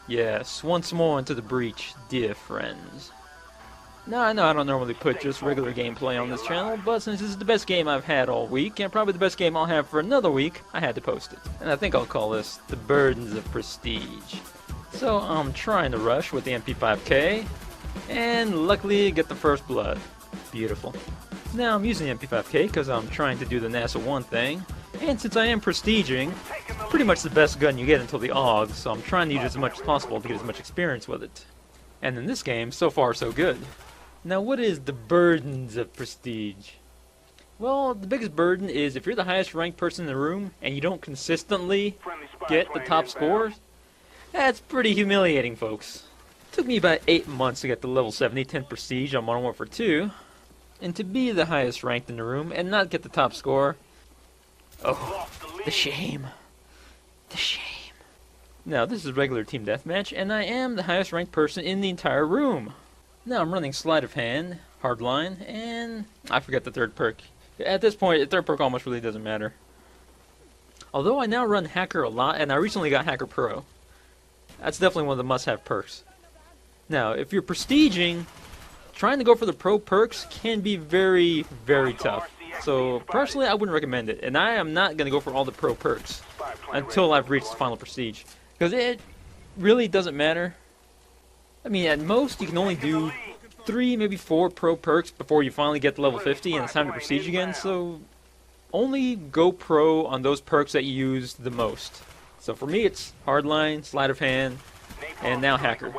Yes, once more into the breach, dear friends. Now, I know I don't normally put just regular gameplay on this channel, but since this is the best game I've had all week, and probably the best game I'll have for another week, I had to post it. And I think I'll call this The Burdens of Prestige. So I'm trying to rush with the MP5K, and luckily get the first blood. Beautiful. Now I'm using the MP5K because I'm trying to do the NASA 1 thing, and since I am prestiging, pretty much the best gun you get until the AUG, so I'm trying to use it as much as possible to get as much experience with it. And in this game, so far so good. Now what is the burdens of prestige? Well, the biggest burden is if you're the highest ranked person in the room and you don't consistently get the top scores, that's pretty humiliating, folks. It took me about 8 months to get to level 70, 10 prestige on Modern Warfare 2, and to be the highest ranked in the room and not get the top score, oh, the shame. The shame. Now, this is regular team deathmatch, and I am the highest ranked person in the entire room. Now, I'm running sleight of hand, hardline, and I forget the third perk. At this point, the third perk almost really doesn't matter. Although I now run Hacker a lot, and I recently got Hacker Pro. That's definitely one of the must-have perks. Now, if you're prestiging, trying to go for the pro perks can be very, very tough. So, personally, I wouldn't recommend it, and I am not going to go for all the pro perks until I've reached the final prestige. Because it really doesn't matter. I mean, at most, you can only do 3, maybe 4 pro perks before you finally get to level 50 and it's time to prestige again, so only go pro on those perks that you use the most. So for me, it's hardline, sleight of hand, and now Hacker.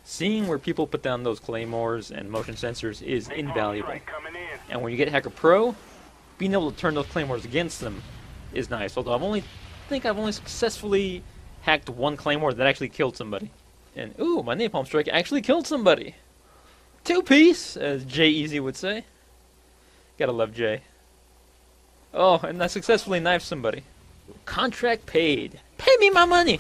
Seeing where people put down those claymores and motion sensors is invaluable. And when you get Hacker Pro, being able to turn those claymores against them is nice. Although I've only successfully hacked 1 claymore that actually killed somebody. And ooh, my napalm strike actually killed somebody. 2-piece, as Jay Easy would say. Gotta love Jay. Oh, and I successfully knifed somebody. Contract paid. Pay me my money!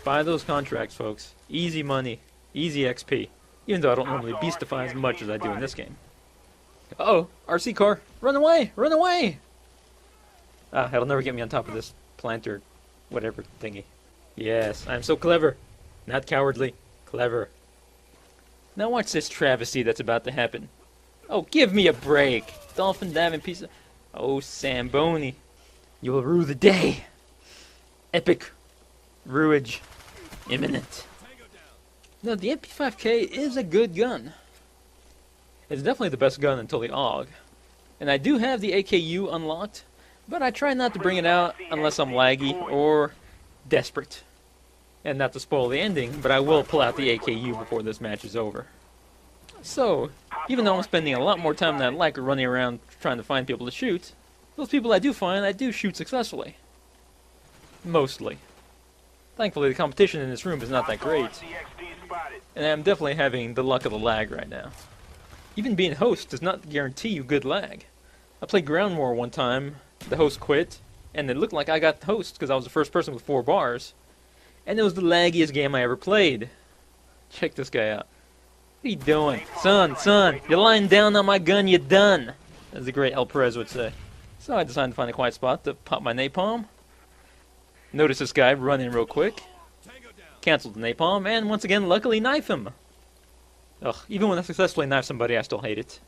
Buy those contracts, folks. Easy money. Easy XP. Even though I don't normally beastify as much as I do in this game. Uh-oh, RC car. Run away! Run away! Ah, that'll never get me on top of this planter, whatever thingy. Yes, I'm so clever. Not cowardly. Clever. Now watch this travesty that's about to happen. Oh, give me a break. Dolphin diving piece of... Oh, Samboni. You will rue the day. Epic. Ruage. Imminent. Now, the MP5K is a good gun. It's definitely the best gun until the AUG. And I do have the AKU unlocked, but I try not to bring it out unless I'm laggy or desperate. And not to spoil the ending, but I will pull out the AKU before this match is over. So, even though I'm spending a lot more time than I'd like running around trying to find people to shoot, those people I do find, I do shoot successfully. Mostly. Thankfully, the competition in this room is not that great. And I'm definitely having the luck of the lag right now. Even being host does not guarantee you good lag. I played Ground War one time, the host quit, and it looked like I got the host because I was the first person with 4 bars. And it was the laggiest game I ever played. Check this guy out. What are you doing? Son, you're lying down on my gun, you're done. As the great El Perez would say. So I decided to find a quiet spot to pop my napalm. Notice this guy run in real quick. Canceled the napalm, and once again, luckily knife him. Ugh, even when I successfully knife somebody, I still hate it.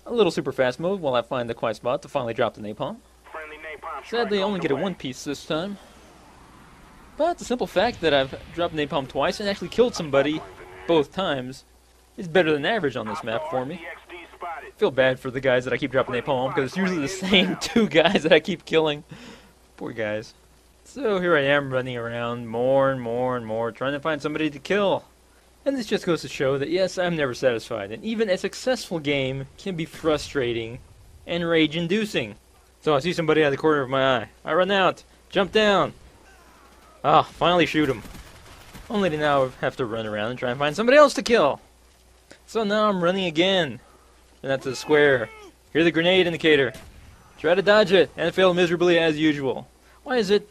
A little super fast mode while I find the quiet spot to finally drop the napalm. Sadly, I only get a 1-piece this time. But the simple fact that I've dropped napalm twice and actually killed somebody both times is better than average on this map for me. I feel bad for the guys that I keep dropping napalm because it's usually the same 2 guys that I keep killing. Poor guys. So here I am running around more and more trying to find somebody to kill. And this just goes to show that yes, I'm never satisfied, and even a successful game can be frustrating and rage-inducing. So I see somebody out of the corner of my eye. I run out, jump down. Ah, finally shoot him. Only to now have to run around and try and find somebody else to kill. So now I'm running again. And that's the square. Here's the grenade indicator. Try to dodge it, and fail miserably as usual. Why is it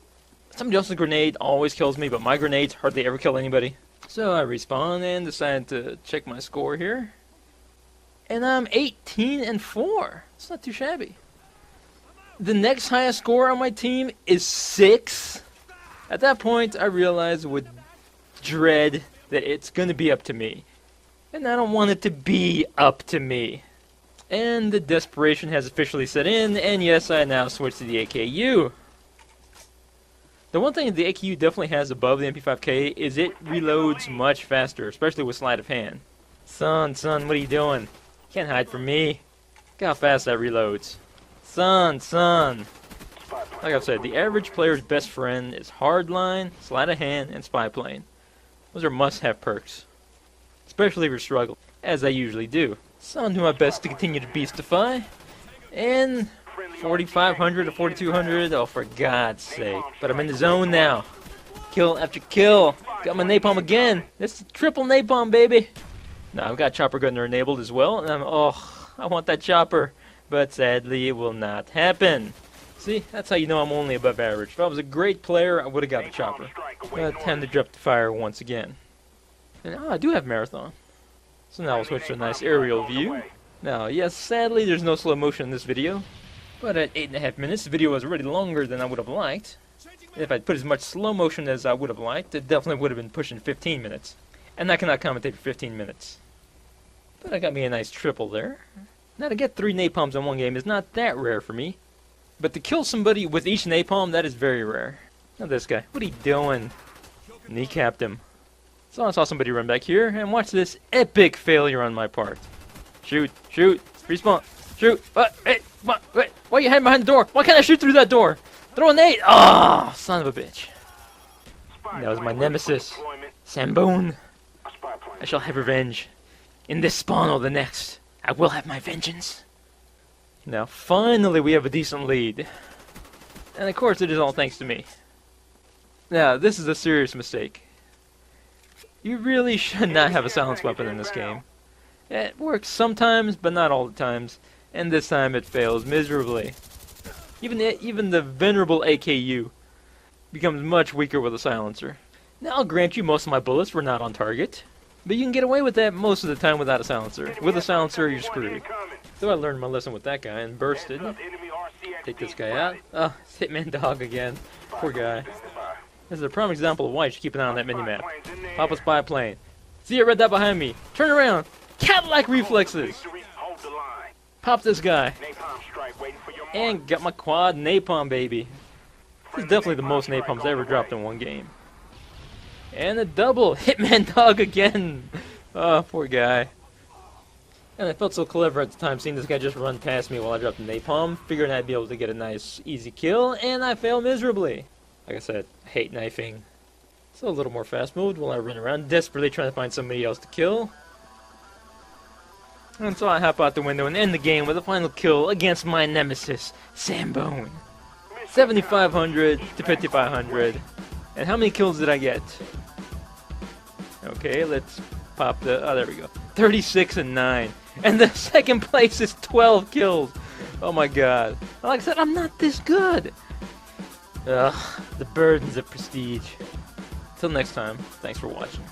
somebody else's grenade always kills me, but my grenades hardly ever kill anybody? So I respawn and decide to check my score here. And I'm 18-4. It's not too shabby. The next highest score on my team is 6. At that point, I realized with dread that it's going to be up to me. And I don't want it to be up to me. And the desperation has officially set in, and yes, I now switch to the AKU. The one thing the AKU definitely has above the MP5K is it reloads much faster, especially with sleight of hand. Son, what are you doing? Can't hide from me. Look how fast that reloads. Son. Like I've said, the average player's best friend is hardline, sleight of hand, and spy plane. Those are must-have perks. Especially if you're struggling, as I usually do. So I'll do my best to continue to beastify. And 4,500 to 4,200, oh for God's sake. But I'm in the zone now. Kill after kill. Got my napalm again. It's triple napalm, baby. Now I've got chopper gunner enabled as well, and I want that chopper. But sadly, it will not happen. See, that's how you know I'm only above average. If I was a great player, I would have got the chopper. But time to drop the fire once again. And I do have marathon. So now we'll switch to a nice aerial view. Now, yes, sadly there's no slow motion in this video. But at 8.5 minutes, the video was already longer than I would have liked. If I'd put as much slow motion as I would have liked, it definitely would have been pushing 15 minutes. And I cannot commentate for 15 minutes. But I got me a nice triple there. Now to get 3 napalms in one game is not that rare for me. But to kill somebody with each napalm, that is very rare. Now this guy, what are you doing? Kneecapped him. So I saw somebody run back here, and watch this epic failure on my part. Shoot, respawn, shoot, hey, why are you hiding behind the door? Why can't I shoot through that door? Throw a nade! Oh, son of a bitch. That was my nemesis, Sambone. I shall have revenge. In this spawn or the next, I will have my vengeance. Now, finally we have a decent lead. And of course it is all thanks to me. Now, this is a serious mistake. You really should not have a silenced weapon in this game. It works sometimes, but not all the times. And this time it fails miserably. Even the venerable AKU becomes much weaker with a silencer. Now I'll grant you most of my bullets were not on target. But you can get away with that most of the time without a silencer. With a silencer, you're screwed. So I learned my lesson with that guy and bursted. Take this guy out. Oh, it's Hitman Dog again. Poor guy. This is a prime example of why you should keep an eye on that minimap. Pop a spy plane. See a red dot behind me. Turn around. Cat-like reflexes. Pop this guy. And got my quad napalm, baby. This is definitely the most napalms I ever dropped in one game. And a double. Hitman Dog again. Oh, poor guy. And I felt so clever at the time seeing this guy just run past me while I dropped the napalm, figuring I'd be able to get a nice, easy kill, and I failed miserably. Like I said, I hate knifing. So a little more fast mode while I run around desperately trying to find somebody else to kill. And so I hop out the window and end the game with a final kill against my nemesis, Sambone. 7,500 to 5,500. And how many kills did I get? Okay, let's pop the... Oh, there we go. 36 and 9. And the second place is 12 kills. Oh my god. Like I said, I'm not this good. Ugh, the burdens of prestige. Till next time, thanks for watching.